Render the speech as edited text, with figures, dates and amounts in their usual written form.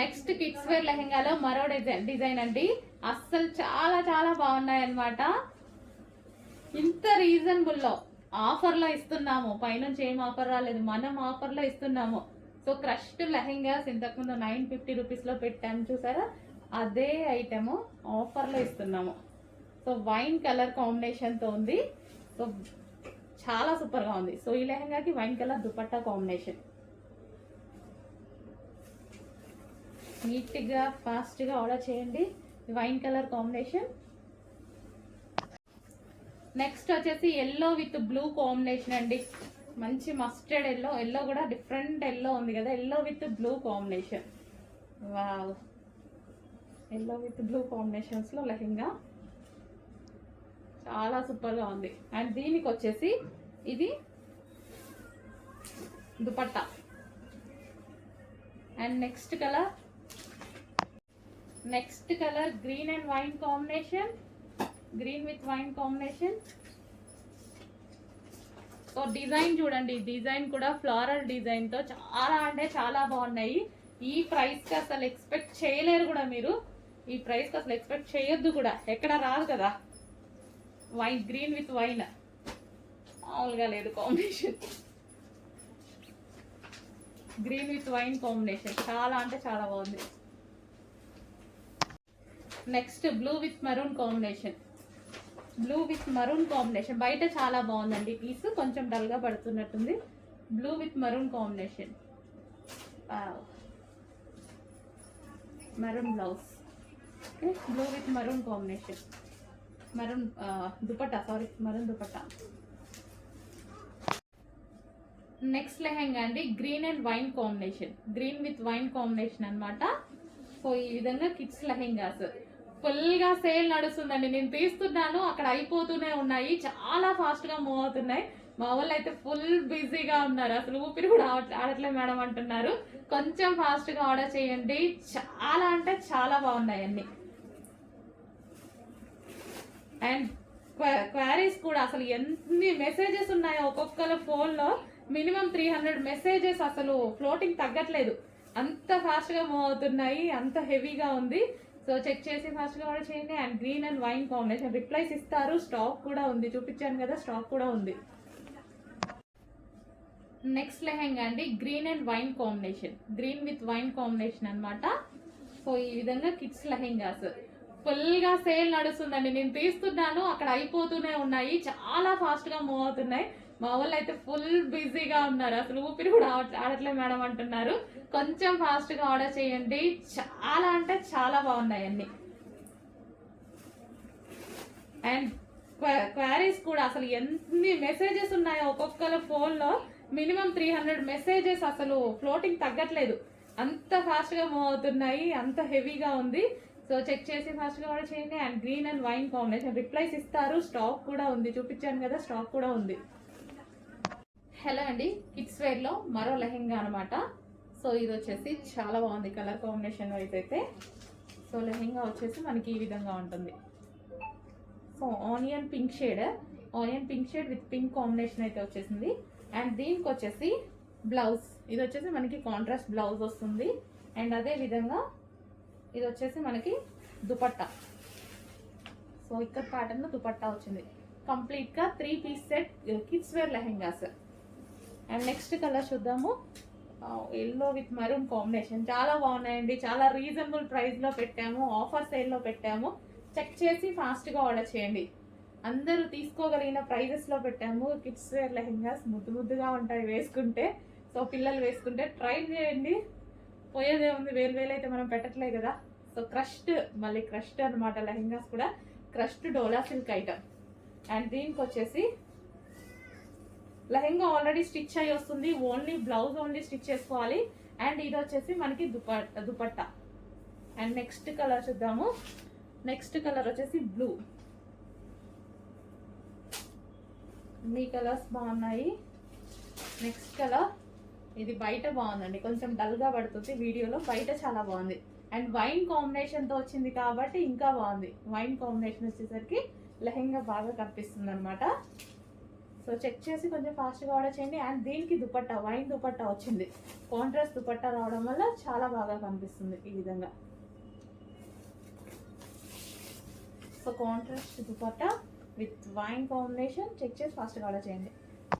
Next kids wear లెహెంగాలో మరో design అండి. అస్సలు చాలా చాలా బాగున్నాయి అన్నమాట. ఇంత రీజనబుల్ లో ఆఫర్ లో ఇస్తున్నాము. పైనుంచి ఏం ఆఫర్ రాలేదు, మనం ఆఫర్ లో ఇస్తున్నాము. సో క్రష్డ్ లెహెంగాస్ ఇంతకుముందు 950 రూపీస్ లో పెట్టాము చూసారా, అదే ఐటమ్ ఆఫర్ లో ఇస్తున్నాము. సో వైన్ కలర్ కాంబినేషన్ తో ఉంది. సో చాలా సూపర్ గా ఉంది. సో ఈ లెహెంగాకి వైన్ కలర్ దుపట్టా కాంబినేషన్. నీట్గా ఫాస్ట్గా ఆర్డర్ చేయండి. Wine colour combination. నెక్స్ట్ వచ్చేసి ఎల్లో విత్ బ్లూ కాంబినేషన్ అండి. మంచి మస్టర్డ్ ఎల్లో, ఎల్లో కూడా డిఫరెంట్ ఎల్లో ఉంది కదా, yellow with blue combination. Wow, yellow with blue combinations లో లెహెంగా చాలా సూపర్ గా ఉంది. అండ్ దీనికి వచ్చేసి ఇది dupatta. And next colour green and wine combination, green with wine combination. So design చూడండి, డిజైన్ కూడా ఫ్లోరల్ డిజైన్ తో చాలా అంటే చాలా బాగున్నాయి. ఈ ప్రైస్ కి అసలు ఎక్స్పెక్ట్ చేయలేరు కూడా మీరు. ఈ ప్రైస్ కి అసలు ఎక్స్పెక్ట్ చేయొద్దు కూడా, ఎక్కడ రాదు కదా. వైన్, గ్రీన్ విత్ వైన్ మామూలుగా లేదు combination. Green with wine combination చాలా అంటే చాలా బాగుంది. Next blue with maroon combination, blue with maroon combination. బయట చాలా బాగుందండి పీస్, కొంచెం డల్ గా పడుతున్నట్టుంది. Blue with maroon combination, maroon blouse. Okay, blue with maroon combination, maroon dupatta, sorry maroon dupatta. Next lehenga అండి, green and wine combination, green with wine combination అన్నమాట. So ఈ విధంగా కిడ్స్ లెహెంగాస్ ఫుల్ గా సేల్ నడుస్తుందండి. నేను తీస్తున్నాను, అక్కడ అయిపోతూనే ఉన్నాయి, చాలా ఫాస్ట్ గా మూవ్ అవుతున్నాయి. మా వాళ్ళు అయితే ఫుల్ బిజీగా ఉన్నారు, అసలు ఊపిరి కూడా ఆడట్లే మేడం అంటున్నారు. కొంచెం ఫాస్ట్ గా ఆర్డర్ చేయండి, చాలా అంటే చాలా బాగున్నాయి అన్ని. అండ్ క్వారీస్ కూడా అసలు ఎన్ని మెసేజెస్ ఉన్నాయో ఒక్కొక్కరు ఫోన్ లో, మినిమం 300 మెసేజెస్, అసలు ఫ్లోటింగ్ తగ్గట్లేదు, అంత ఫాస్ట్ గా మూవ్ అవుతున్నాయి, అంత హెవీగా ఉంది. సో చెక్ చేసి ఫాస్ట్ గా ఆర్డర్ చేయండి. And green and wine combination, replies ఇస్తారు, స్టాక్ కూడా ఉంది, చూపించాను కదా స్టాక్ కూడా ఉంది. నెక్స్ట్ లెహెంగా అండి, green and wine combination, green with wine combination అన్నమాట. సో ఈ విధంగా కిడ్స్ లెహెంగాస్ ఫుల్ గా సేల్ నడుస్తుందండి. నేను తీస్తున్నాను, అక్కడ అయిపోతూనే ఉన్నాయి, చాలా ఫాస్ట్ గా మూవ్ అవుతున్నాయి. మా వాళ్ళు అయితే ఫుల్ బిజీగా ఉన్నారు, అసలు ఊపిరి కూడా ఆడట్లే మేడం అంటున్నారు. కొంచెం ఫాస్ట్ గా ఆర్డర్ చేయండి, చాలా అంటే చాలా బాగున్నాయి అన్ని. అండ్ క్వారీస్ కూడా అసలు ఎన్ని మెసేజెస్ ఉన్నాయో ఒక్కొక్కరు ఫోన్ లో, మినిమం 300 మెసేజెస్, అసలు ఫ్లోటింగ్ తగ్గట్లేదు, అంత ఫాస్ట్ గా మూవ్ అవుతున్నాయి, అంత హెవీగా ఉంది. సో చెక్ చేసి ఫాస్ట్ గా ఆర్డర్ చేయండి. And green and wine combination, replies ఇస్తారు, స్టాక్ కూడా ఉంది, చూపించాను కదా స్టాక్ కూడా ఉంది. హలో అండి, కిడ్స్ వేర్ లో మరో లెహెంగా అనమాట. సో ఇది వచ్చేసి చాలా బాగుంది కలర్ కాంబినేషన్ వైజ్ అయితే. సో లెహెంగా వచ్చేసి మనకి ఈ విధంగా ఉంటుంది. So onion pink shade with pink combination అయితే వచ్చేసింది. అండ్ దీనికి వచ్చేసి బ్లౌజ్, ఇది వచ్చేసి మనకి కాంట్రాస్ట్ బ్లౌజ్ వస్తుంది. అండ్ అదే విధంగా ఇది వచ్చేసి మనకి దుపట్టా. సో ఇక్కడ ప్యాటర్న్ లో దుపట్టా వచ్చింది. కంప్లీట్ గా 3 piece set kids wear lehengas. And next colour చూద్దాము, ఎల్లో విత్ మరూన్ కాంబినేషన్. చాలా బాగున్నాయండి, చాలా రీజనబుల్ ప్రైస్ లో పెట్టాము, ఆఫర్ సేల్ లో పెట్టాము. చెక్ చేసి ఫాస్ట్ గా ఆర్డర్ చేయండి, అందరూ తీసుకోగలిగిన ప్రైజెస్ లో పెట్టాము. కిడ్స్ వేర్ లెహెంగాస్ ముద్దుగా ఉంటాయి వేసుకుంటే. సో పిల్లలు వేసుకుంటే ట్రై చేయండి, పోయేదే ఉంది, వేలు అయితే మనం పెట్టట్లే కదా. సో మళ్ళీ క్రష్డ్ అనమాట లెహెంగాస్ కూడా, crushed dola silk item. And దీనికి వచ్చేసి లెహెంగా ఆల్రెడీ స్టిచ్ అయ్యి వస్తుంది, ఓన్లీ బ్లౌజ్ ఓన్లీ స్టిచ్ చేసుకోవాలి. అండ్ ఇది వచ్చేసి మనకి దుపట్టా. అండ్ నెక్స్ట్ కలర్ చూద్దాము. నెక్స్ట్ కలర్ వచ్చేసి బ్లూ. అన్ని కలర్స్ బాగున్నాయి. నెక్స్ట్ కలర్ ఇది బయట బాగుందండి, కొంచెం డల్ గా పడుతుంది వీడియోలో, బయట చాలా బాగుంది. అండ్ వైన్ కాంబినేషన్ తో వచ్చింది కాబట్టి ఇంకా బాగుంది. వైన్ కాంబినేషన్ వచ్చేసరికి లెహెంగా బాగా కనిపిస్తుంది అనమాట. సో చెక్ చేసి కొంచెం ఫాస్ట్గా ఆర్డర్ చేయండి. అండ్ దీనికి దుపట్టా, వైన్ దుపట్టా వచ్చింది. కాంట్రాస్ట్ దుపట్టా రావడం వల్ల చాలా బాగా కనిపిస్తుంది ఈ విధంగా. So contrast dupatta with wine combination. Check చేసి ఫాస్ట్గా ఆర్డర్ చేయండి.